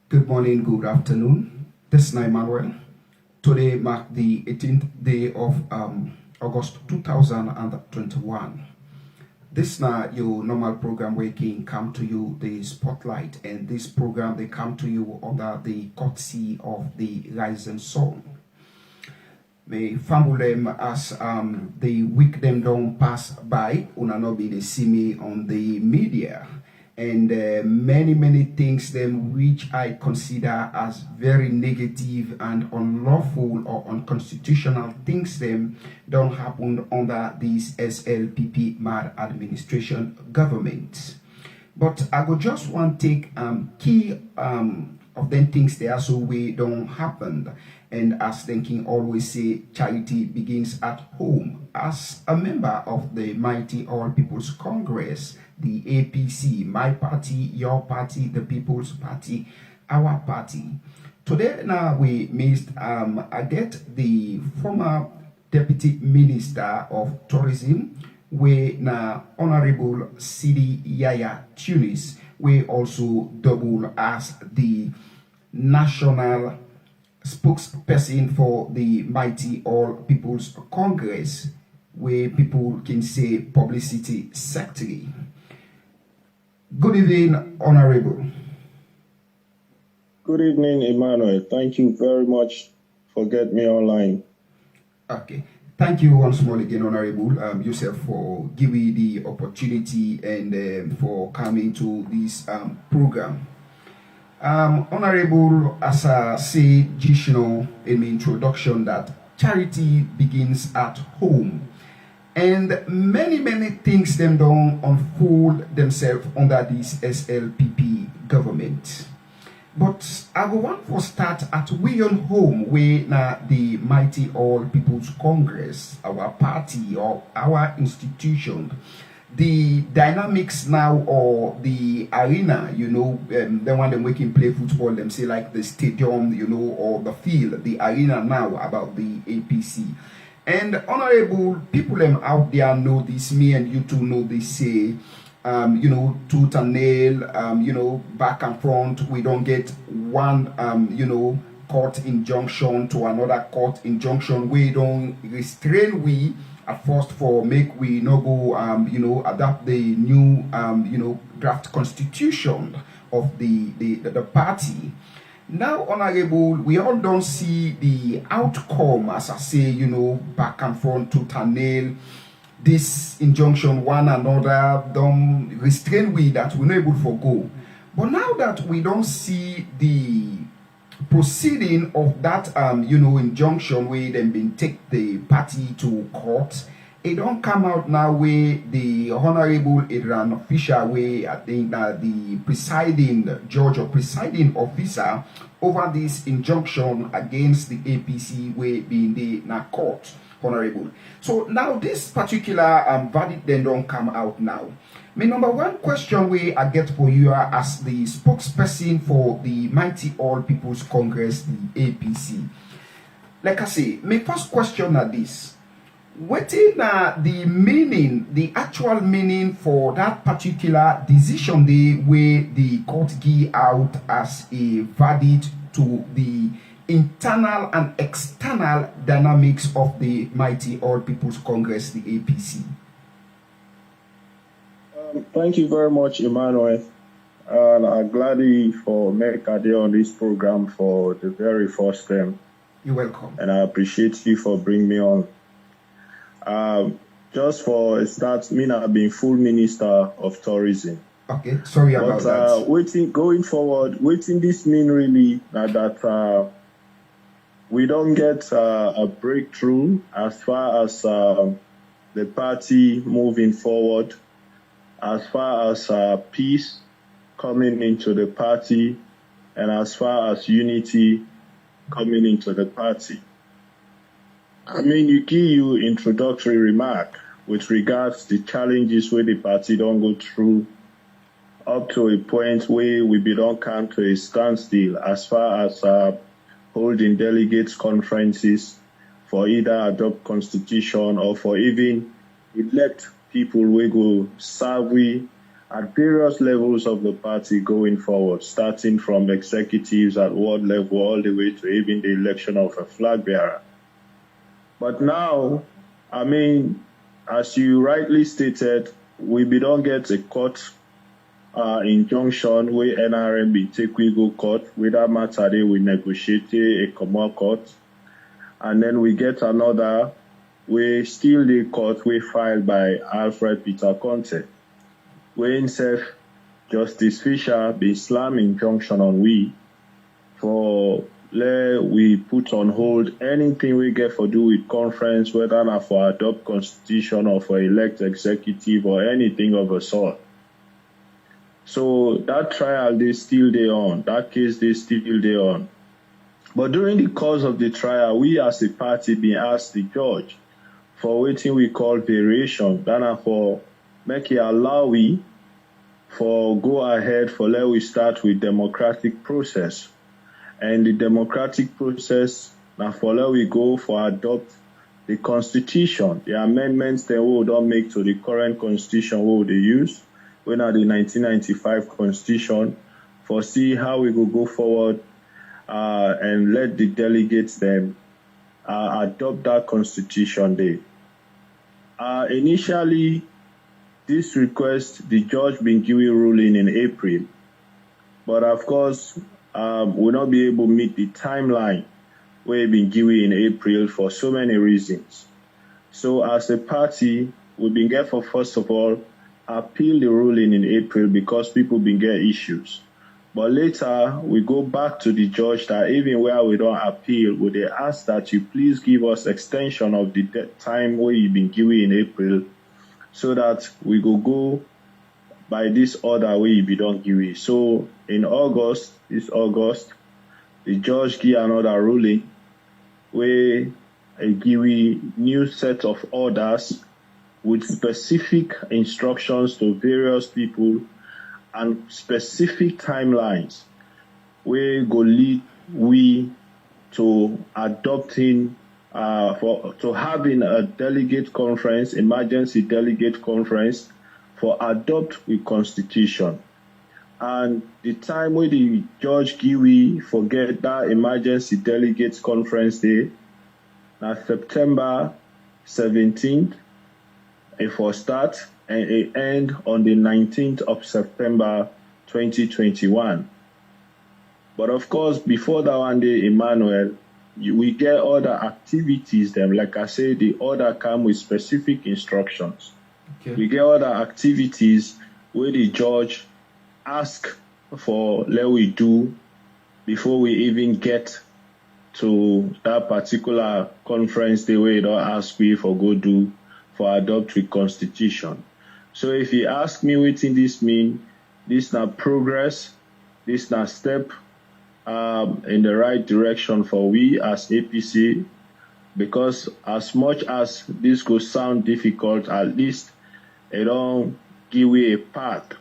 Good morning, good afternoon. This is Emmanuel. Today marks the 18th day of August 2021. This is now your normal program where can come to you the spotlight, and this program they come to you under the courtesy of the Rising Sun. May family them as the week them don't pass by, una no be they see me on the media. And many things them which I consider as very negative and unlawful or unconstitutional things them don't happen under this SLPP mad administration government. But I would just want to take key of them things there so we don't happen. And as thinking always say, charity begins at home. As a member of the mighty All People's Congress, the APC, my party, your party, the People's Party, our party. Today now we missed I get the former Deputy Minister of Tourism, we na Honorable Sidi Yaya Tunis, we also double as the national spokesperson for the mighty All People's Congress, where people can say publicity secretary. Good evening, Honorable. Good evening, Emmanuel. Thank you very much for getting me online. Okay. Thank you once more again, Honorable, yourself for giving the opportunity and for coming to this program. Honorable, as I say, just in my introduction, that charity begins at home. And many things them don't unfold themselves under this SLPP government. But I go want to start at we on home, where now the mighty All People's Congress, our party or our institution, the dynamics now or the arena, the one them making play football, them say like the stadium, or the field, the arena now about the APC. And honorable people them out there know this, me and you two know this, say, tooth and nail, back and front. We don't get one, court injunction to another court injunction. We don't restrain we at first for make we no go, adapt the new, draft constitution of the party. Now, Honorable, we all don't see the outcome, as I say, back and front, tooth and nail. This injunction, one another, don't restrain we that we're not able to forgo. But now that we don't see the proceeding of that, injunction where them been take the party to court, it don't come out now where the Honorable Adrian Fisher, where I think that the presiding judge or presiding officer over this injunction against the APC where being the court. Honorable. So now this particular verdict then don't come out now. My number one question I get for you as the spokesperson for the mighty All People's Congress, the APC. Like I say, my first question is this. What is the meaning, the actual meaning for that particular decision where the court give out as a verdict to the internal and external dynamics of the mighty All People's Congress, the APC? Thank you very much, Emmanuel. And I'm glad for making a day on this program for the very first time. You're welcome. And I appreciate you for bringing me on. Just for a start, I've been full minister of tourism. Okay, sorry about that. Going forward, this mean really that we don't get a breakthrough as far as the party moving forward, as far as peace coming into the party, and as far as unity coming into the party. You give you introductory remark with regards to the challenges where the party don't go through up to a point where we don't come to a standstill as far as holding delegates conferences for either adopt constitution or for even elect people we go serve at various levels of the party going forward, starting from executives at ward level all the way to even the election of a flag bearer. But now, I mean, as you rightly stated, we don't get a court injunction where NRM take we go court. With that matter, they will negotiate a common court. And then we get another where still the court we filed by Alfred Peter Conte. Where himself, Justice Fisher, be slam injunction on we for we put on hold anything we get for do with conference, whether not for adopt constitution or for elect executive or anything of a sort. So that trial they still there on, that case they still there on. But during the course of the trial, we as a party been asked the judge for what we call variation, that for make it allow we for go ahead for let we start with democratic process. And the democratic process now for let we go for adopt the constitution, the amendments that we don't make to the current constitution what they use, when are the 1995 constitution, for see how we go forward and let the delegates them adopt that constitution day. Initially, this request, the judge been given ruling in April, but of course, will not be able to meet the timeline we've been given in April for so many reasons. So as a party, we've been get for first of all, appeal the ruling in April because people been get issues. But later, we go back to the judge that even where we don't appeal, would they ask that you please give us extension of the time where you've been given in April so that we go by this order where you be don't give it. So in this August, the judge give another ruling where he give a new set of orders with specific instructions to various people and specific timelines where go lead we to adopting to having a delegate conference, emergency delegate conference for adopt with constitution. And the time where the judge give we forget that emergency delegates conference day, now September 17th, it for start and it end on the 19th of September 2021. But of course, before that one day, Emmanuel, we get other activities them. Like I say, the order come with specific instructions. Okay. We get other activities where the judge ask for let we do before we even get to that particular conference the way don't ask me for go do for adopt with constitution. So if you ask me what this mean, this not progress, this not step in the right direction for we as APC, because as much as this could sound difficult, at least it don't give we a path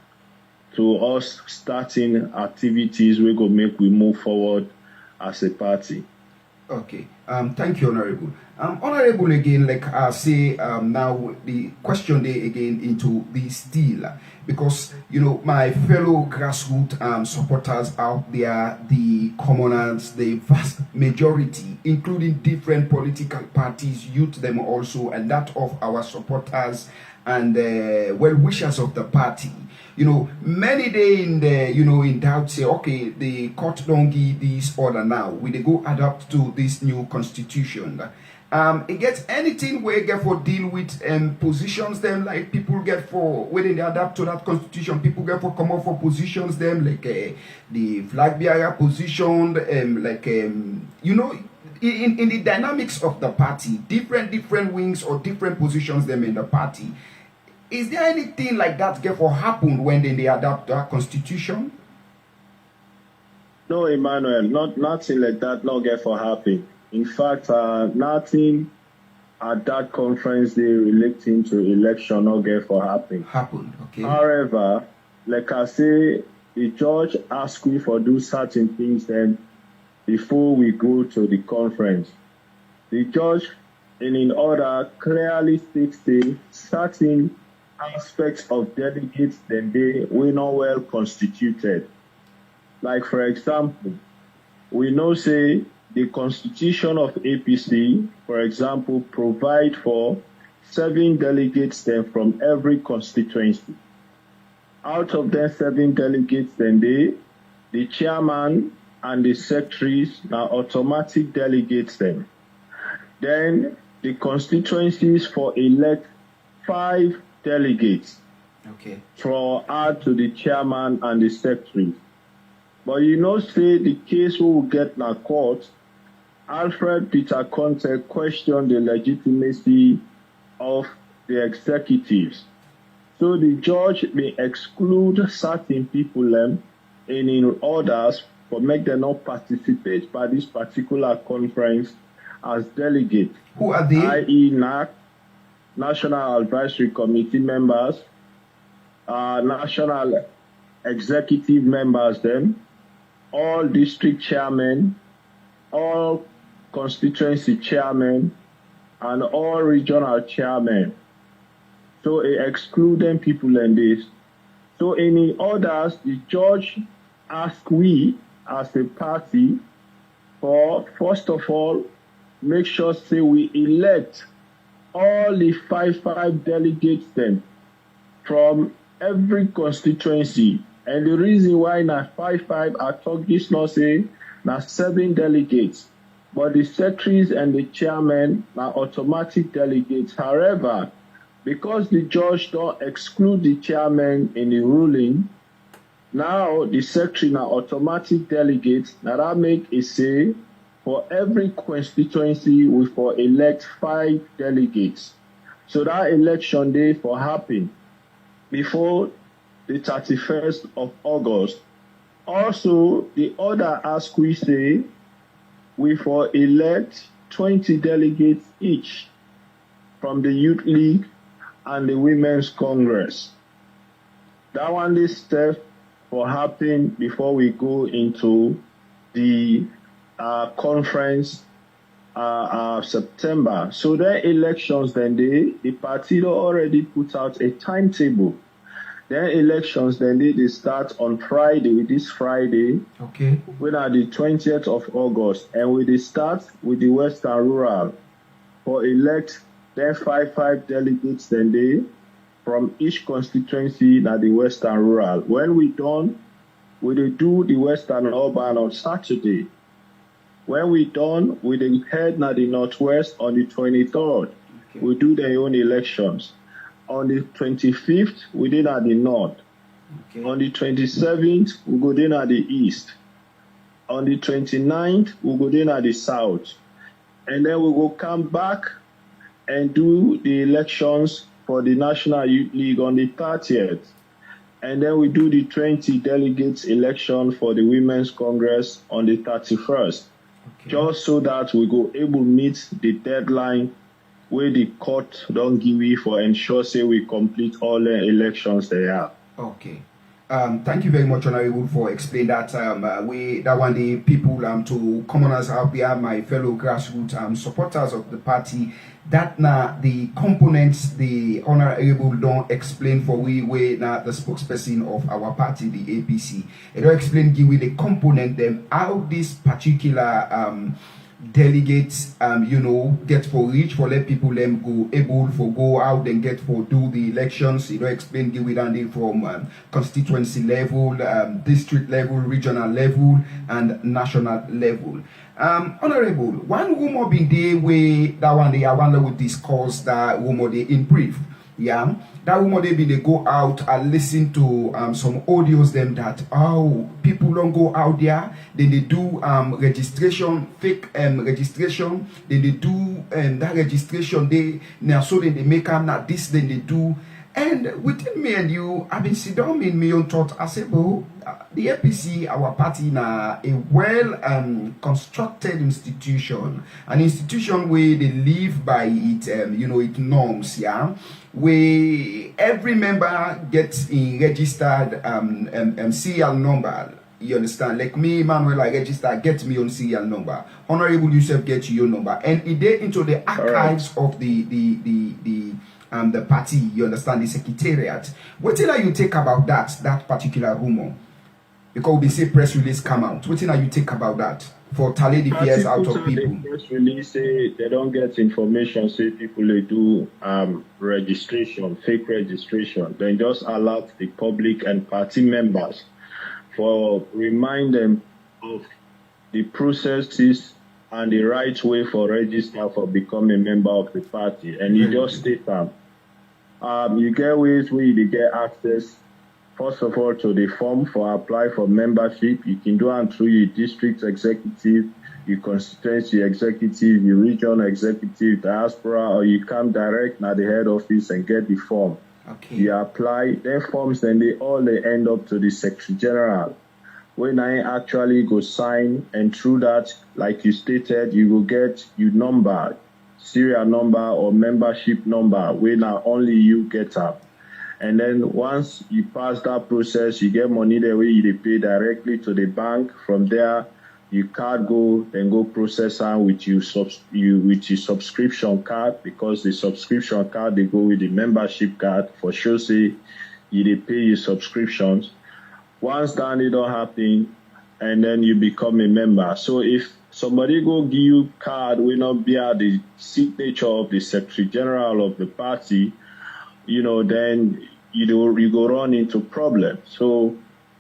to us starting activities we go make we move forward as a party. Okay. Thank you, Honorable. Honorable, again, like I say, now the question there again into this deal, because, you know, my fellow grassroots supporters out there, the commoners, the vast majority, including different political parties, youth them also, and that of our supporters and well-wishers of the party. You know, many day in the, you know, in doubt say, okay, the court don't give this order now. We they go adapt to this new constitution. It gets anything where get for deal with positions them like people get for when they adapt to that constitution. People get for come up for positions them like the flag bearer position, you know. In the dynamics of the party, different wings or different positions them in the party. Is there anything like that get for happen when they adapt that constitution? No, Emmanuel, nothing like that not get for happen. In fact, nothing at that conference they relating to election not get for happen. Happened, okay. However, like I say, the judge asked me for do certain things then before we go to the conference. The judge in order clearly states certain aspects of delegates then we not well constituted. Like for example, we know say the constitution of APC, for example, provide for 7 delegates then from every constituency. Out of them 7 delegates then the chairman and the secretaries are automatic delegates then. Then the constituencies for elect 5 delegates. Okay. For add to the chairman and the secretary. But you know, say the case we will get na court, Alfred Peter Conte questioned the legitimacy of the executives. So the judge may exclude certain people in orders for make them not participate by this particular conference as delegates. Who are they? I.e. NAC, National Advisory Committee members, National Executive members then, all district chairmen, all constituency chairmen, and all regional chairmen. So it excluding people in this. So in orders, the judge asked we as a party for, first of all, make sure say we elect all the 5 delegates then from every constituency. And the reason why na 5 I talk this not say na 7 delegates, but the secretaries and the chairman are automatic delegates. However, because the judge don't exclude the chairman in the ruling, now the secretary are automatic delegates. Now that make a say for every constituency we for elect 5 delegates. So that election day for happen before the 31st of August. Also, the order ask we say we for elect 20 delegates each from the Youth League and the Women's Congress. That one this step for happen before we go into the conference September. So their elections then the party already put out a timetable. Their elections then they start on Friday, this Friday. Okay. When are the 20th of August, and we start with the Western Rural for elect then 5 delegates then they from each constituency na the Western Rural. When we done, we do the Western Urban on Saturday. When we done, we head na the Northwest on the 23rd. Okay. We do their own elections. On the 25th, we did at the North. Okay. On the 27th, we go in at the East. On the 29th, we go in at the South. And then we will come back and do the elections for the National Youth League on the 30th. And then we do the 20 delegates election for the Women's Congress on the 31st. Okay. Just so that we go able to meet the deadline where the court don't give we for ensure say we complete all the elections they have. Okay. Thank you very much, Honorable, for explaining that. The people to commoners out there, my fellow grassroots supporters of the party, that the components the Honorable don't explain for we the spokesperson of our party, the APC. It don't explain give we the component them how this particular delegates get for reach for let people them go able for go out and get for do the elections. Explain give it and from constituency level, district level, regional level, and national level. Honorable, one rumor been there where that one day I wonder would discuss that rumor day in brief. Yeah, that rumor they been they go out and listen to some audios them that people don't go out there, then they do registration, fake registration, then they do that registration they now so then they make them not this then they do. And within me and you, I've been sitting down in my own thought. I said, well, the APC, our party, now a well constructed institution, an institution where they live by it, it norms, yeah, where every member gets a registered serial number. You understand? Like me, Manuel, I register, get me on serial number. Honorable yourself, get your number, and it get into the archives of the the party, you understand, the secretariat. What are you take about that particular rumor? Because we say press release come out. What are you take about that? For tally the fears out of people. The press release say they don't get information, say people they do registration, fake registration. Then just alert the public and party members for remind them of the processes and the right way for register for becoming a member of the party. And you just state them. You get ways where you get access, first of all, to the form for apply for membership. You can do it through your district executive, your constituency executive, your regional executive, diaspora, or you come direct at the head office and get the form. Okay. You apply their forms, then they end up to the Secretary General. When I actually go sign, and through that, like you stated, you will get your number, serial number or membership number, where not only you get up. And then once you pass that process, you get money the way you pay directly to the bank. From there, you card then go process with your subscription card, because the subscription card they go with the membership card for sure. Say you pay your subscriptions. Once that it don't happen, and then you become a member. So if somebody go give you card will not be at the signature of the Secretary General of the party, then you go run into problems. So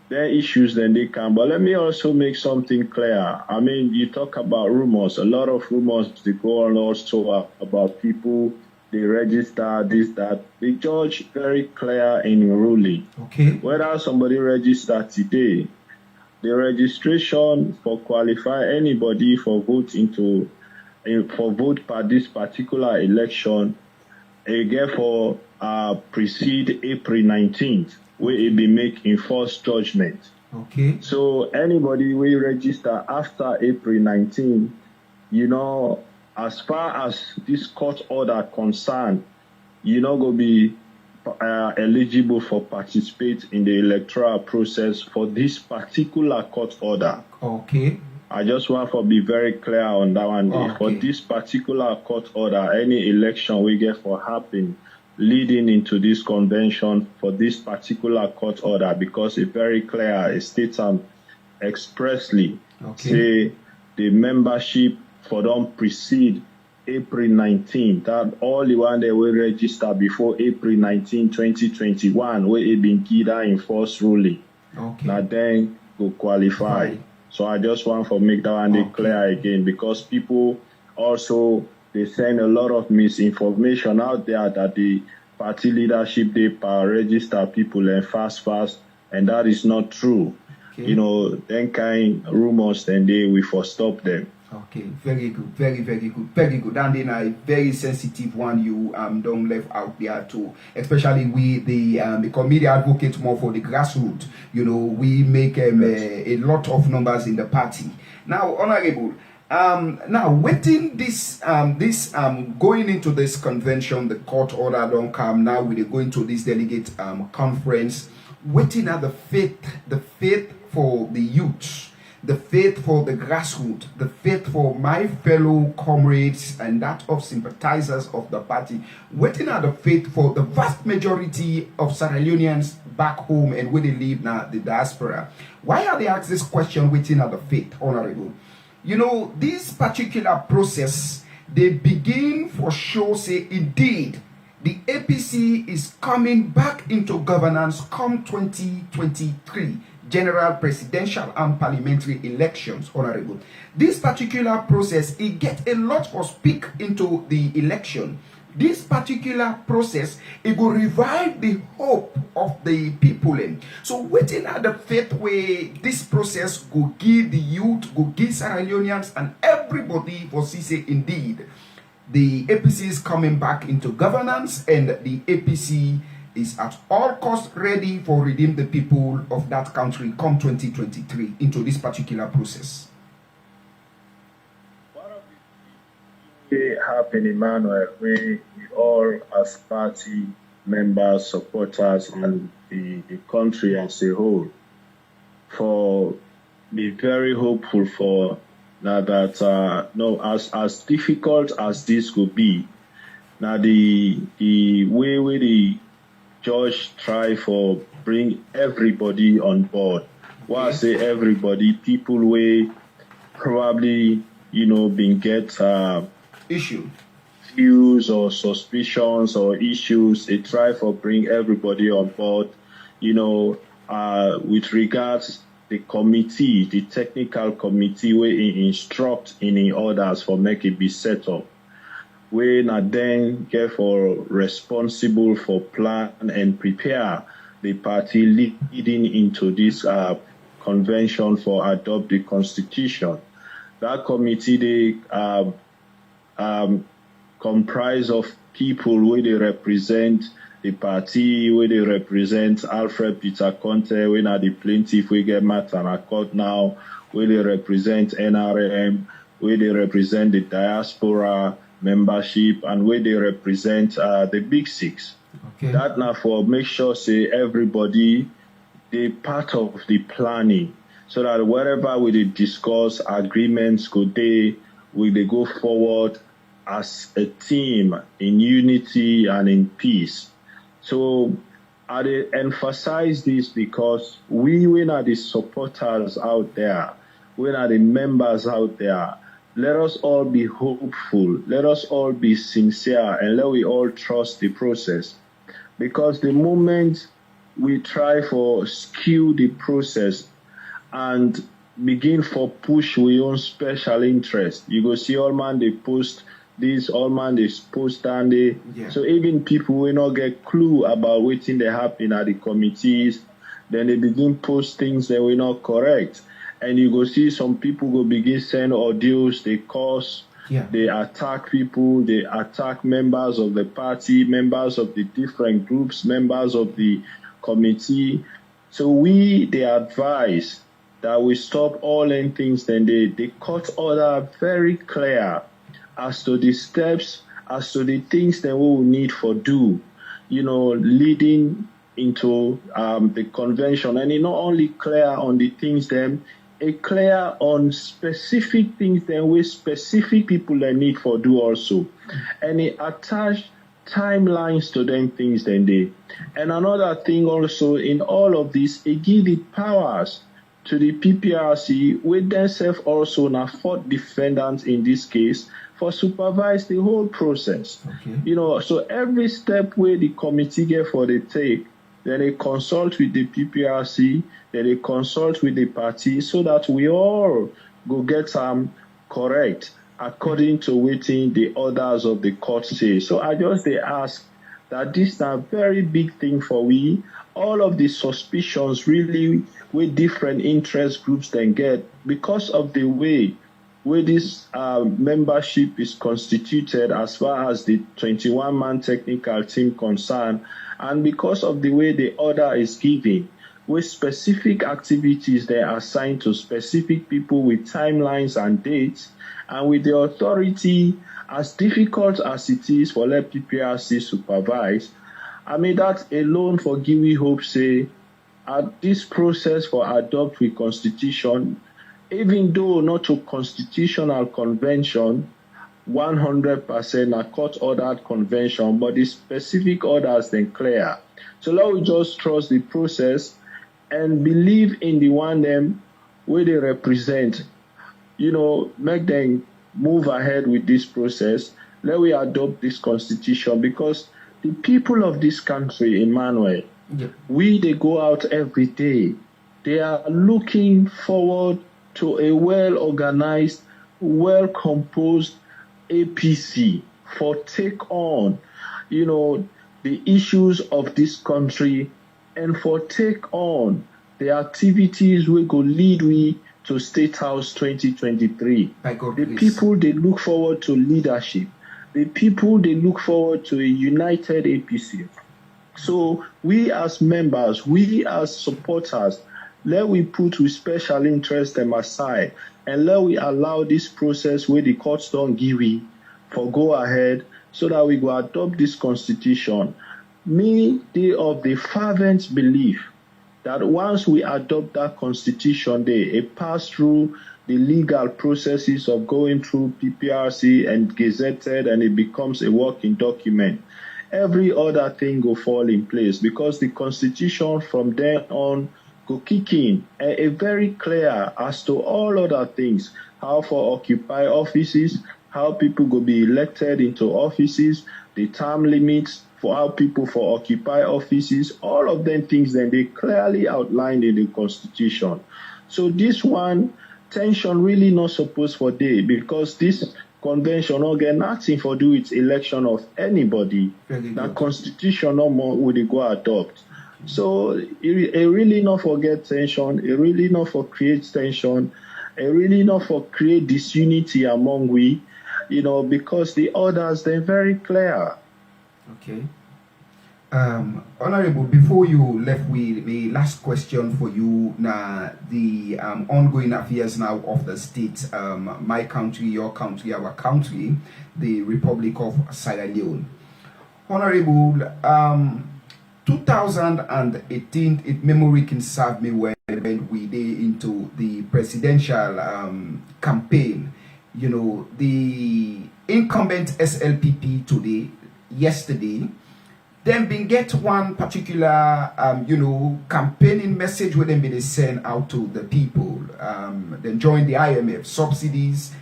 there are issues then they come. But let me also make something clear. I mean, you talk about rumors. A lot of rumors they go on also about people, they register this, that. The judge very clear in ruling. Okay. Whether somebody registered today, the registration for qualify anybody for vote for this particular election, again for precede April 19th, where it be make enforced judgment. Okay. So anybody will register after April 19th, as far as this court order concerned, you're not going to be eligible for participate in the electoral process for this particular court order. Okay. I just want to be very clear on that one. Okay. For this particular court order, any election we get for happen leading into this convention for this particular court order, because it's very clear, it states expressly, say the membership for them precede April 19, that all the one they will register before April 19, 2021, where it been given in force ruling. Okay. Now then go qualify. Right. So I just want to make that one clear again, because people also, they send a lot of misinformation out there that the party leadership, they register people and fast, and that is not true. Okay. Then kind rumors, then they will for stop them. Okay, very good, very, very good, very good. And then a very sensitive one you don't leave out there too, especially we the committee advocate more for the grassroots. We make a lot of numbers in the party. Now, Honorable, now waiting this going into this convention, the court order don't come. Now we are going to this delegate conference, waiting at the faith for the youth, the faith for the grassroots, the faith for my fellow comrades and that of sympathizers of the party, waiting at the faith for the vast majority of Sierra Leoneans back home and where they live now, the diaspora. Why are they asked this question, waiting at the faith, Honorable? This particular process, they begin for sure, say indeed, the APC is coming back into governance come 2023. General, presidential, and parliamentary elections, Honorable. This particular process, it gets a lot of speak into the election. This particular process, it will revive the hope of the people. So waiting at the faith way, this process will give the youth, will give Sierra Leoneans and everybody for CC indeed. The APC is coming back into governance, and the APC is at all costs ready for redeem the people of that country come 2023 into this particular process. What happened, Emmanuel, we all as party members, supporters, and the country as a whole, for be very hopeful for that as difficult as this could be, Now the way where the judge try for bring everybody on board. Why I say everybody, people where probably been get issue, views or suspicions or issues. They try for bring everybody on board. With regards the committee, the technical committee where he instruct in the orders for make it be set up. We not then get for responsible for plan and prepare the party leading into this convention for adopt the constitution. That committee they comprise of people where they represent the party, where they represent Alfred Peter Conte, when are the plaintiff we get Matana court now, where they represent NRM, where they represent the diaspora membership, and where they represent the Big Six. Okay. That now for make sure say everybody they part of the planning, so that wherever we discuss agreements go they go forward as a team in unity and in peace. So I emphasize this because we are the supporters out there, we are the members out there. Let us all be hopeful, let us all be sincere, and let we all trust the process. Because the moment we try for skew the process and begin for push we own special interest, you go see all man they post this, all man they post and they so even people will not get clue about waiting they happen at the committees, then they begin post things that were not correct. And you go see some people go begin send audios, they curse, they attack people, they attack members of the party, members of the different groups, members of the committee. So they advise that we stop all in things, then they cut order very clear as to the steps, as to the things that we will need for do, leading into the convention. And it not only clear on the things then, it clear on specific things then with specific people that need for do also. And it attach timelines to them things then they. And another thing also in all of this, it give the powers to the PPRC, with themselves also now fourth defendants in this case, for supervise the whole process. Okay. So every step where the committee get for the take, then they consult with the PPRC, then they consult with the party, so that we all go get correct according to waiting the orders of the court say. So I just they ask that this is a very big thing for we. All of the suspicions really with different interest groups then get because of the way where this membership is constituted as far as the 21-man technical team concerned, and because of the way the order is given, with specific activities they are assigned to specific people with timelines and dates, and with the authority, as difficult as it is for let PPRC supervise, I mean that alone for give me hope say at this process for adopt with constitution, even though not to constitutional convention 100% a court ordered convention, but the specific orders then clear. So let we just trust the process and believe in the one them where they represent, make them move ahead with this process. Let we adopt this constitution, because the people of this country, Emmanuel, they go out every day. They are looking forward to a well-organized, well-composed APC for take on, the issues of this country, and for take on the activities we go lead we to State House 2023. The people, they look forward to leadership. The people, they look forward to a united APC. So we as members, we as supporters, let we put with special interest them aside, and let we allow this process where the courts don't give we for go ahead, so that we go adopt this constitution. Me, they of the fervent belief that once we adopt that constitution there, it pass through the legal processes of going through PPRC and gazetted, and it becomes a working document. Every other thing will fall in place because the constitution from then on go kick in a very clear as to all other things, how for occupy offices, how people go be elected into offices, the term limits for how people for occupy offices, all of them things then they clearly outlined in the constitution. So this one, tension really not supposed for day because this convention not get nothing for do with election of anybody. That constitution no more would they go adopt. So it really not forget tension, it really not for create tension, it really not for create disunity among we, because the orders they're very clear. Okay. Honorable, before you left with the last question for you now, the ongoing affairs now of the state, my country, your country, our country, the Republic of Sierra Leone. Honorable, 2018, it memory can serve me when we did into the presidential campaign. The incumbent SLPP today, yesterday, then been get one particular, campaigning message where they send out to the people. Then join the IMF, subsidies.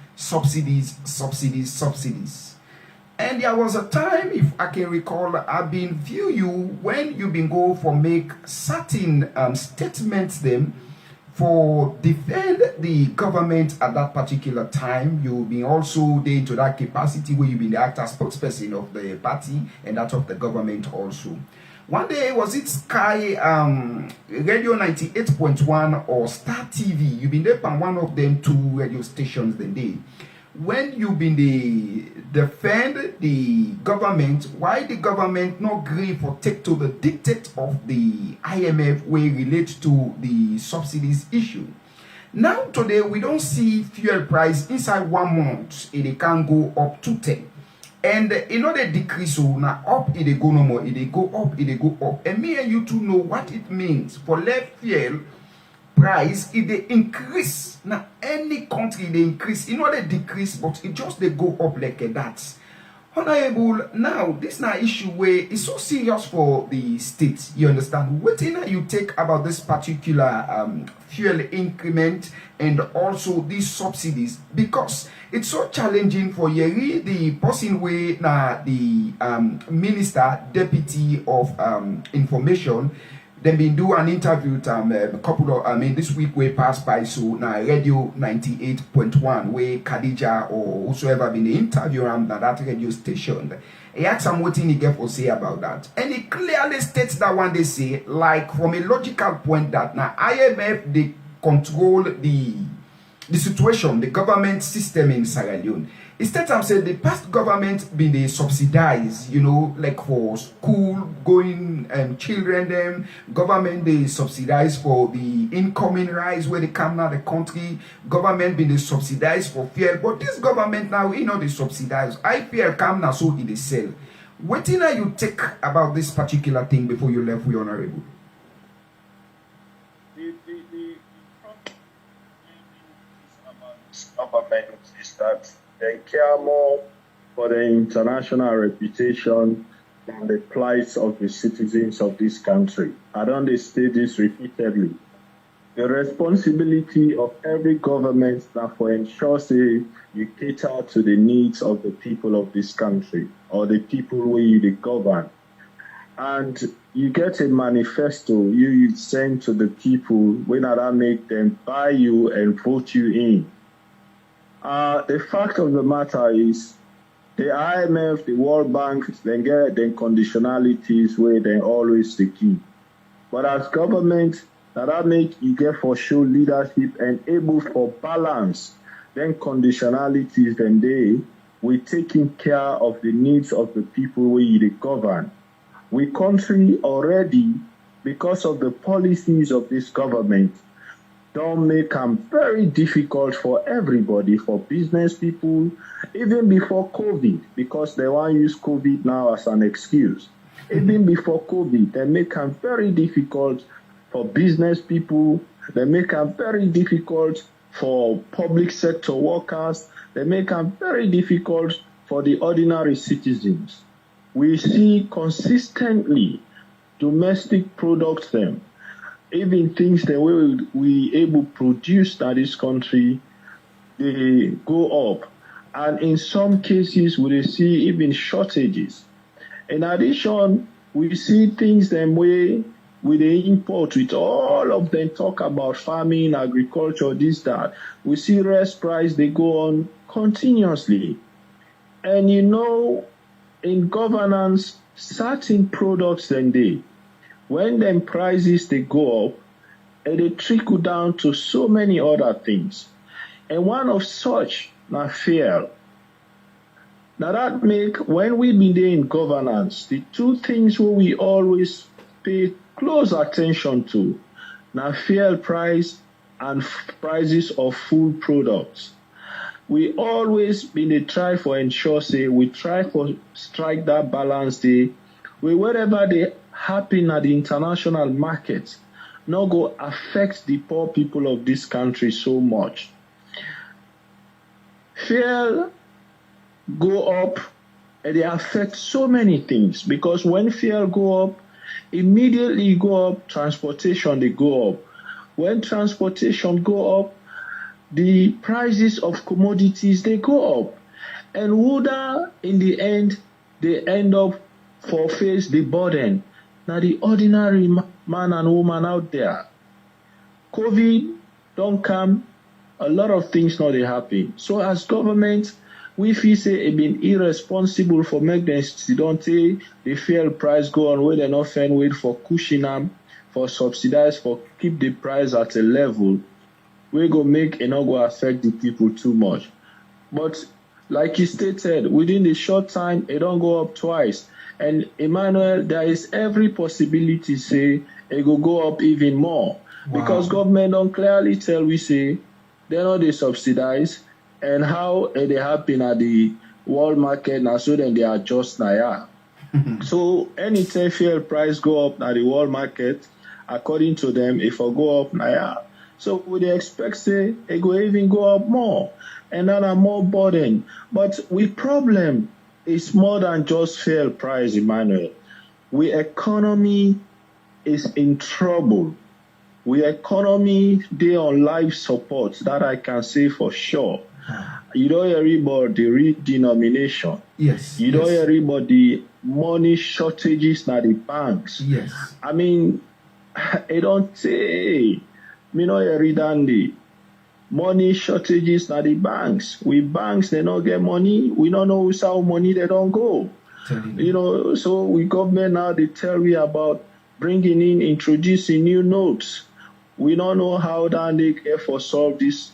And there was a time, if I can recall, I've been view you when you been go for make certain statements them for defend the government at that particular time. You've been also there into that capacity where you've been the actor spokesperson of the party and that of the government also. One day, was it Sky Radio 98.1 or Star TV? You've been there on one of them two radio stations the day. When you've been the defend the government, why the government not agree for take to the dictate of the IMF where relate to the subsidies issue. Now today we don't see fuel price inside 1 month it can go up to 10. And they decrease, so now up it go no more, it go up, it go up. And me and you two know what it means for left fuel price if they increase. Now any country they increase, they decrease, but it just they go up like that. Honorable, now this now issue where it's so serious for the state. You understand? What you take about this particular fuel increment and also these subsidies, because it's so challenging for Yeri, the person where the minister deputy of information. Then been do an interview a couple of this week we passed by so now radio 98.1 where Khadija or whosoever been the interview around that radio station. He asked him what he get for say about that. And he clearly states that one they say, like from a logical point that now IMF they control the situation, the government system in Sierra Leone. Instead of saying the past government been they subsidize, like for school going children them, government they subsidize for the incoming rise where they come out the country, government been they subsidize for fuel, but this government now they subsidize. IPL come now so it is sell. What you take about this particular thing before you left with Honorable? The problem about is that they care more for the international reputation than the plight of the citizens of this country. I don't state this repeatedly. The responsibility of every government that for ensure you cater to the needs of the people of this country or the people where you govern. And you get a manifesto you send to the people when that make them buy you and vote you in. The fact of the matter is the IMF, the World Bank, they get them conditionalities where they always the key. But as government, that make you get for show leadership and able for balance, then conditionalities, then they we taking care of the needs of the people where you govern. We country already, because of the policies of this government, don't make them very difficult for everybody, for business people, even before COVID, because they want to use COVID now as an excuse. Even before COVID, they make them very difficult for business people. They make it very difficult for public sector workers. They make it very difficult for the ordinary citizens. We see consistently domestic products them, even things that we able to produce in this country, they go up. And in some cases, we see even shortages. In addition, we see things them way with the import, with all of them talk about farming, agriculture, this, that. We see rice price, they go on continuously. And you know, in governance, certain products then when them prices they go up, and they trickle down to so many other things. And one of such, now fear. Now that make, when we be there in governance, the two things where we always pay close attention to, now fuel price and prices of food products. We always been a try for ensure, say, we try for strike that balance there, where whatever they happen at the international market, not go affect the poor people of this country so much. Fuel go up and they affect so many things, because when fuel go up, immediately go up, transportation they go up. When transportation go up, the prices of commodities they go up. And whether in the end they end up for face the burden. Now the ordinary man and woman out there. COVID don't come, a lot of things not they happen. So as government, we feel say it been irresponsible for make them don't the fuel price go on where they not find way for cushion them, for subsidize, for keep the price at a level we go make and not go affect the people too much. But like you stated, within the short time, it don't go up twice. And Emmanuel, there is every possibility say it will go up even more. Wow. Because government don't clearly tell we say they're not they subsidize and how they happen at the world market now, so then they adjust now. So anytime fuel price go up at the world market, according to them, if I go up now, so would they expect say it go even go up more and then a more burden. But we problem is more than just fuel price, Emmanuel. We economy is in trouble. We economy they on life support, that I can say for sure. You don't hear about the redenomination. Yes. You don't hear about the money shortages na the banks. Yes. I mean, I don't say me no hear dandy. Money shortages na the banks. We banks they don't get money. We don't know how money they don't go. You know, so we government now they tell we about bringing in, introducing new notes. We don't know how that they care for solve this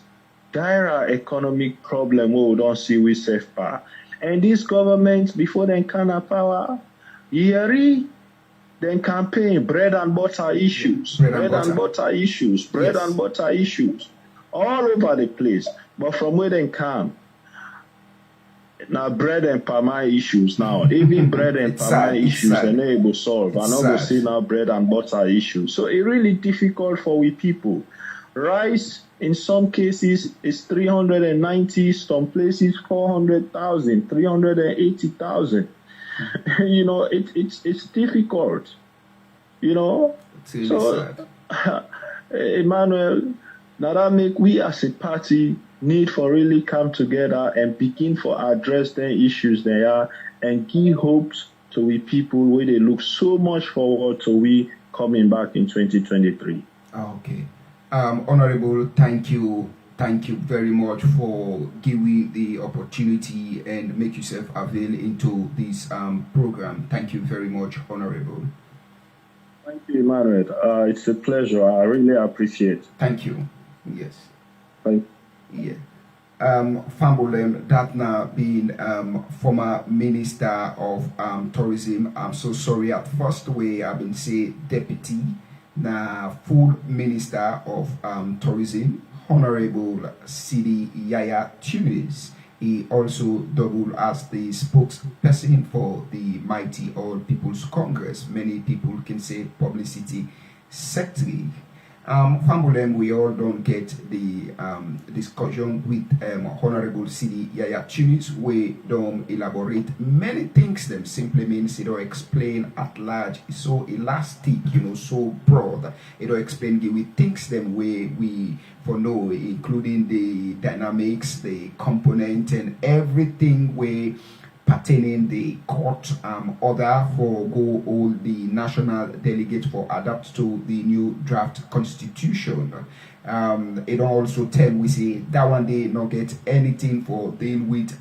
dire economic problem we don't see with safe power. And this government, before they can have power, yearly, then campaign bread and butter issues, bread and butter issues, bread and butter issues, all over the place. But from where they come, now bread and palm issues now, even bread and palm issues they're not able to solve. I'm not going to say now bread and butter issues. So it's really difficult for we people. Rice in some cases is 390, some places 400,000, 380,000. You know, it's difficult. You know, it's really so sad. Emmanuel, now that make we as a party need for really come together and begin for address the issues they are and give hopes to we people where they look so much forward to we coming back in 2023. Okay. Honorable, thank you very much for giving the opportunity and make yourself avail into this program. Thank you very much, Honorable. Thank you, Emmanuel. It's a pleasure. I really appreciate it. Thank you. Yes. Thank you. Yeah. Fambolem Datna being former Minister of Tourism. I'm so sorry at first way I've been say deputy na full Minister of Tourism, Honorable Sidi Yaya Tunis. He also doubled as the spokesperson for the Mighty All People's Congress. Many people can say publicity secretary. Fambulem, we all don't get the discussion with Honorable Sidi Yaya Tunis. We don't elaborate many things. Them simply means it don't explain at large. It's so elastic, so broad. It don't explain with things them way we for know, including the dynamics, the component, and everything we pertaining the court order for go all the national delegates for adapt to the new draft constitution. It also tell we say that one day not get anything for deal with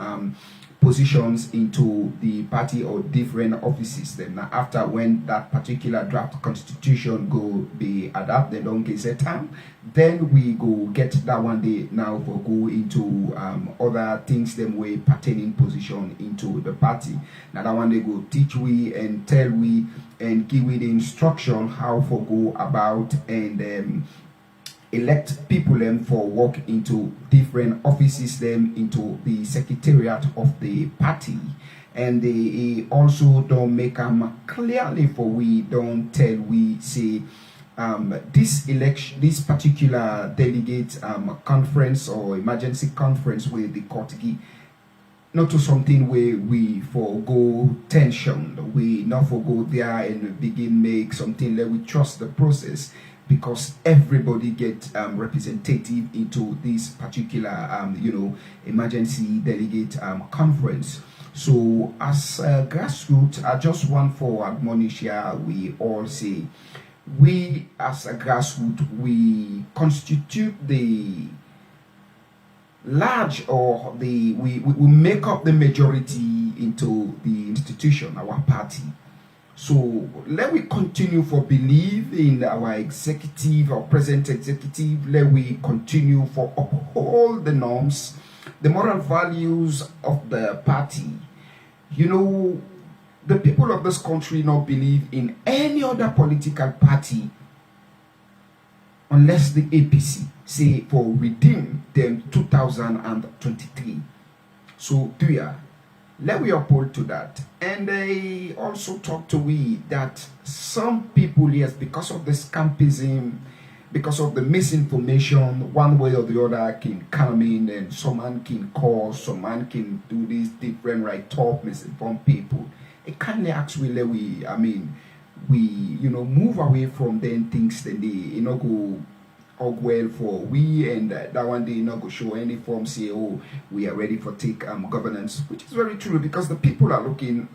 positions into the party or different offices. Then after when that particular draft constitution go be adapted, don't get set time, then we go get that one day now for go into other things them way pertaining position into the party. Now that one they go teach we and tell we and give we the instruction how for go about and elect people them for work into different offices them into the secretariat of the party, and they also don't make them clearly for we don't tell we say this election, this particular delegate conference or emergency conference with the court not to something where we forego tension, we not forego there and begin make something that we trust the process, because everybody get representative into this particular emergency delegate conference. So as grassroots, I just want for admonish here, we all say we as a grassroots, we constitute the large or we make up the majority into the institution, our party. So let we continue for believe in our executive, our present executive. Let we continue for uphold the norms, the moral values of the party. The people of this country not believe in any other political party unless the APC say for redeem them 2023. So let we uphold to that. And they also talk to we that some people, yes, because of the scampism, because of the misinformation, one way or the other can come in, and some man can call, some man can do this different right talk, misinform people. It can't actually we move away from them things, then they go well for we, and that one day not go show any form say we are ready for take governance, which is very true, because the people are looking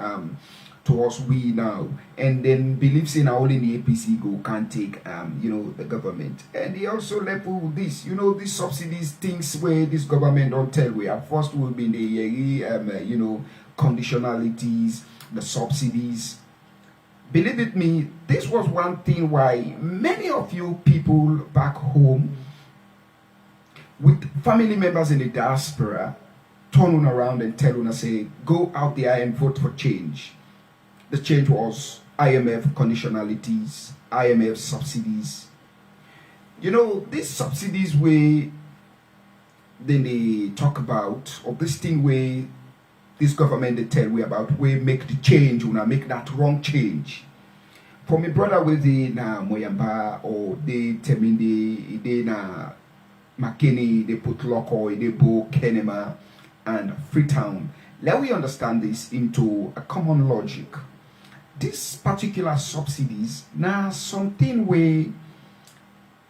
towards we now, and then believes in only the APC go can't take the government. And they also level this these subsidies things where this government don't tell we at first will be the conditionalities, the subsidies. Believe it me, this was one thing why many of you people back home with family members in the diaspora turn around and tell you, say, go out there and vote for change. The change was IMF conditionalities, IMF subsidies. These subsidies where then they talk about, or this thing where this government they tell we about, we make the change, we make that wrong change. For my brother with the na Moyamba, or they tell me they na McKinney, they put Loco, they Bo Kenema and Freetown. Let we understand this into a common logic. These particular subsidies now something where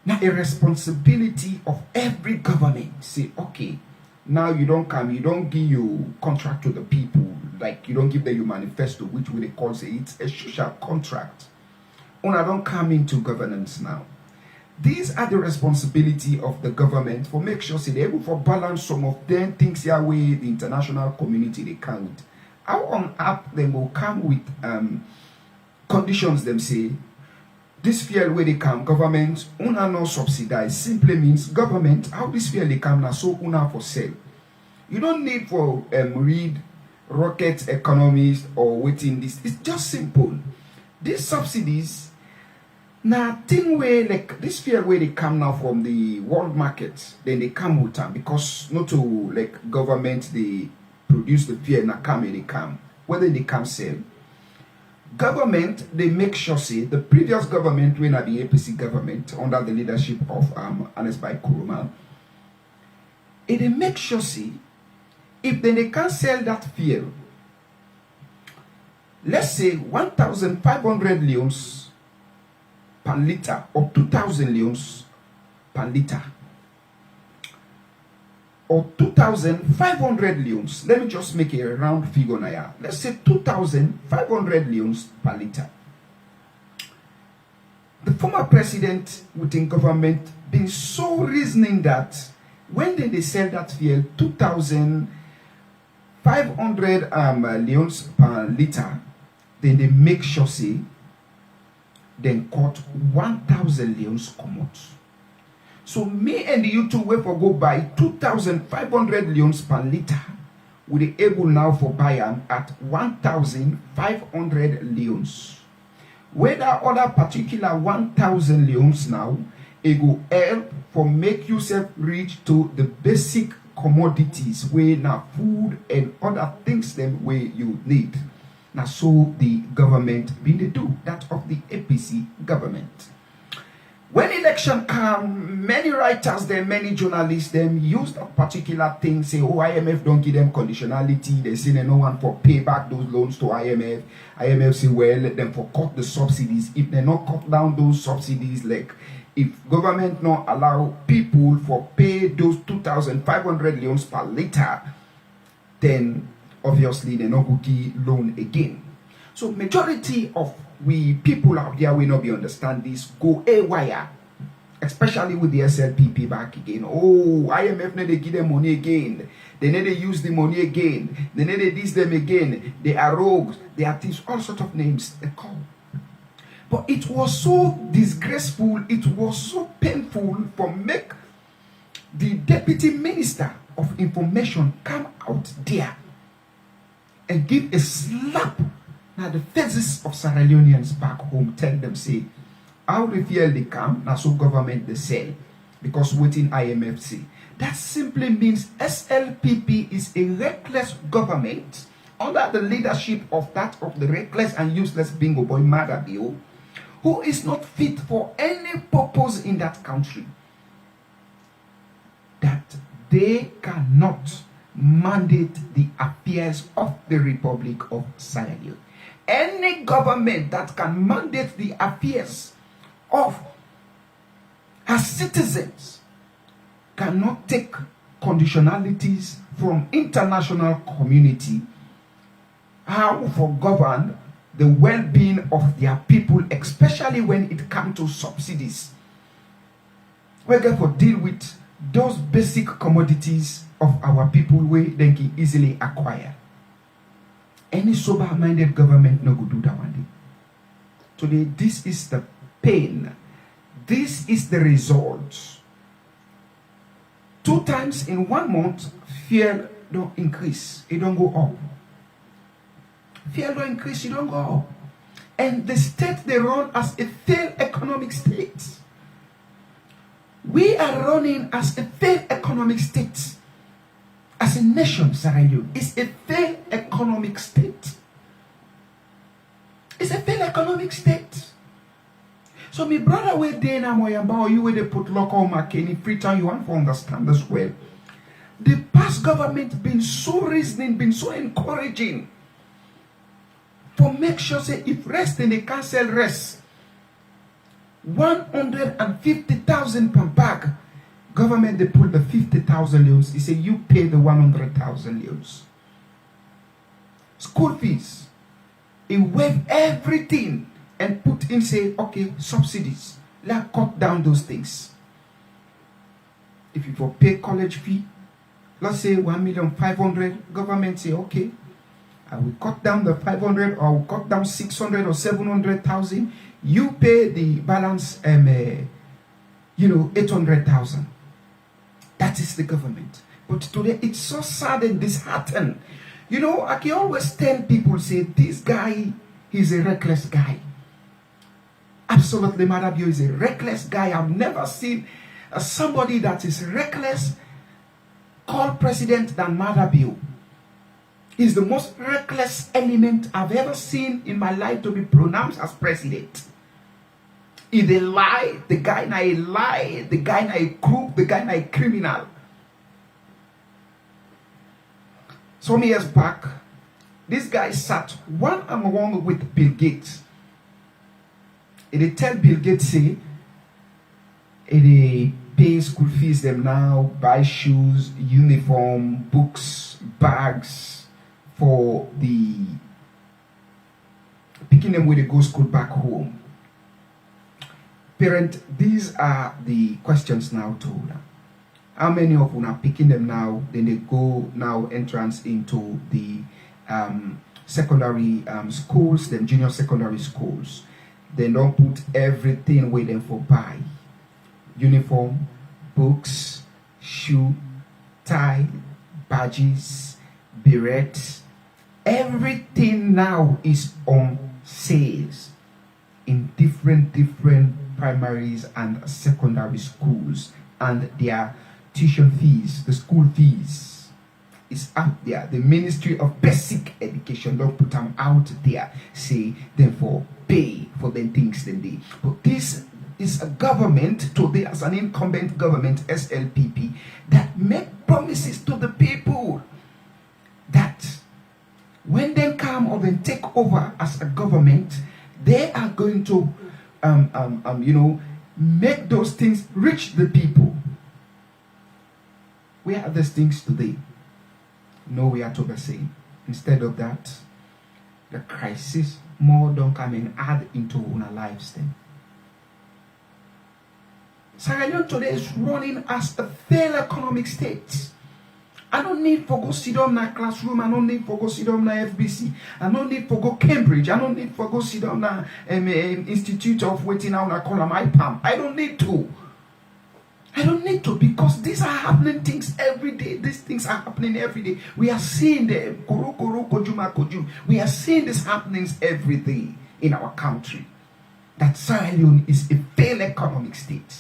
now a responsibility of every government. Say, okay, now you don't give your contract to the people, like you don't give them your manifesto, which we call say it's a social contract. Una don't come into governance now. These are the responsibility of the government for make sure say they're able to balance some of them things here way the international community they count. How on earth they will come with conditions them say this fuel where they come government una no subsidize simply means government how this fuel they come now so una for sale. You don't need for read rocket economists or waiting this. It's just simple. These subsidies now thing where like this fuel where they come now from the world market, then they come with them because not to like government they produce the fuel now come they come. Whether they come sell. government, they make sure, say, the previous government, when at the APC government, under the leadership of Ernest Bai Koroma, they make sure, say, if they can't sell that fuel, let's say 1,500 leons per liter or 2,000 leons per liter or 2,500 leons. Let me just make a round figure now. Let's say 2,500 leons per liter. The former president within government been so reasoning that when they sell that fuel 2,500 leons per liter, then they make sure, say, then cut 1,000 leons come out. So me and you two will for go buy 2,500 leons per liter. We are able now for buy them at 1,500 leons. Whether other particular 1,000 leons now, it will help for make yourself reach to the basic commodities where now food and other things them where you need. Now so the government being they do that of the APC government. When election come, many writers, them, many journalists, them use that particular thing, say, oh, IMF don't give them conditionality. They say they no one for pay back those loans to IMF. IMF say, well, let them for cut the subsidies. If they not cut down those subsidies, like if government not allow people for pay those 2,500 leons per liter, then obviously they not go give loan again. So majority of we people out there will not be understand this go haywire, especially with the SLPP back again. Oh, IMF need to give them money again. They need to use the money again. They need to diss them again. They are rogues. They are thieves. All sorts of names they call. But it was so disgraceful. It was so painful for make the Deputy Minister of Information come out there and give a slap. Now the faces of Sierra Leoneans back home tell them, say, how the fuel they come, now so government they sell. Because within IMF say, that simply means SLPP is a reckless government under the leadership of the reckless and useless bingo boy Madabio, who is not fit for any purpose in that country. That they cannot mandate the affairs of the Republic of Sierra Leone. Any government that can mandate the affairs of her citizens cannot take conditionalities from international community how for govern the well-being of their people, especially when it comes to subsidies. We get to deal with those basic commodities of our people where they can easily acquire. Any sober-minded government no go do that one day. Today, this is the pain. This is the result. 2 times in 1 month, fuel don't increase. It don't go up. Fuel don't increase, it don't go up. And the state they run as a failed economic state. We are running as a failed economic state. As a nation, Sierra Leone is a failed economic state. It's a failed economic state. So my brother where they na moyamba or you where they put local market in Freetown, you want to understand as well. The past government been so reasoning, been so encouraging. For make sure say if rest then they cancel rest. 150,000 per bag. Government, they put the 50,000 leons. He said, you pay the 100,000 leons. School fees. He waived everything and put in, say, okay, subsidies. Let's cut down those things. If you for pay college fee, let's say 1,500,000, government say, okay, I will cut down the 500 or I will cut down 600 or 700,000. You pay the balance, 800,000. That is the government. But today it's so sad and disheartened. I can always tell people, say, this guy, he's a reckless guy. Absolutely, Madabio is a reckless guy. I've never seen somebody that is reckless called president than Madabio. is the most reckless element I've ever seen in my life to be pronounced as president. If they lie, the guy na a lie, the guy na a crook, the guy na a criminal. Some years back, this guy sat one-on-one with Bill Gates. And they tell Bill Gates, say, they pay school fees them now, buy shoes, uniform, books, bags for the picking them where they go school back home. Parent, these are the questions now to them. How many of you are picking them now? Then they go now entrance into the secondary schools, then junior secondary schools. They don't put everything with them for buy. Uniform, books, shoe, tie, badges, berets. Everything now is on sales in different primaries and secondary schools, and their tuition fees, the school fees is out there. The Ministry of Basic Education don't put them out there, say therefore pay for the things they do. But this is a government today, as an incumbent government, SLPP, that make promises to the people that when they come or then take over as a government, they are going to make those things reach the people. Where are these things today? No, we are to the same. Instead of that, the crisis more don't come and add into our lives then. Sierra Leone today is running as a failed economic state. I don't need for go sit down in a classroom. I don't need for go sit down in a FBC. I don't need for go Cambridge. I don't need for go sit down in Institute of Waiting out. I call them IPAM. I don't need to. I don't need to, because these are happening things every day. These things are happening every day. We are seeing them. We are seeing these happenings every day in our country. That Sierra Leone is a failed economic state.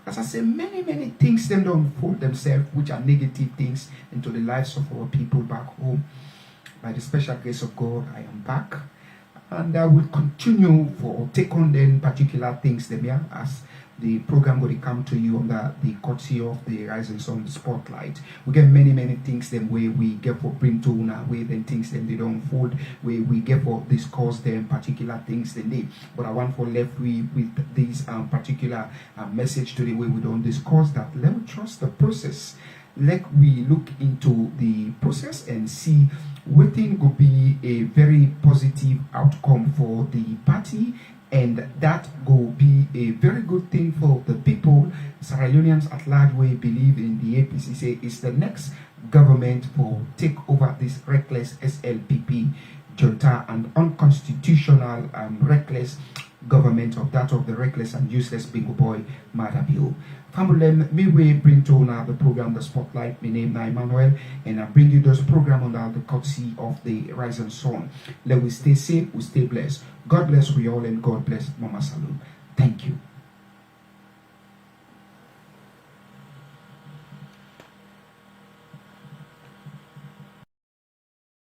As I say, many things them don't unfold themselves, which are negative things, into the lives of our people back home. By the special grace of God, I am back, and I will continue for take on then particular things them here as the program will come to you under the courtesy of the Rising Sun Spotlight. We get many things them where we get for bring to una, where then things them they don't unfold, where we get for discuss them particular things then they. But I want for left with this particular message today where we don't discuss that. Let me trust the process. Let we look into the process and see what thing could be a very positive outcome for the party, and that will be a very good thing for the people. Sierra Leoneans at large way believe in the APC, say it's the next government for take over this reckless SLPP junta and unconstitutional reckless government of that of the reckless and useless bingo boy Madabio. Family, me we bring to now the program The Spotlight. My name is Emmanuel, and I bring you this program under the courtesy of the Rising Sun. Let we stay safe, we stay blessed. God bless we all, and God bless Mama Salum. Thank you.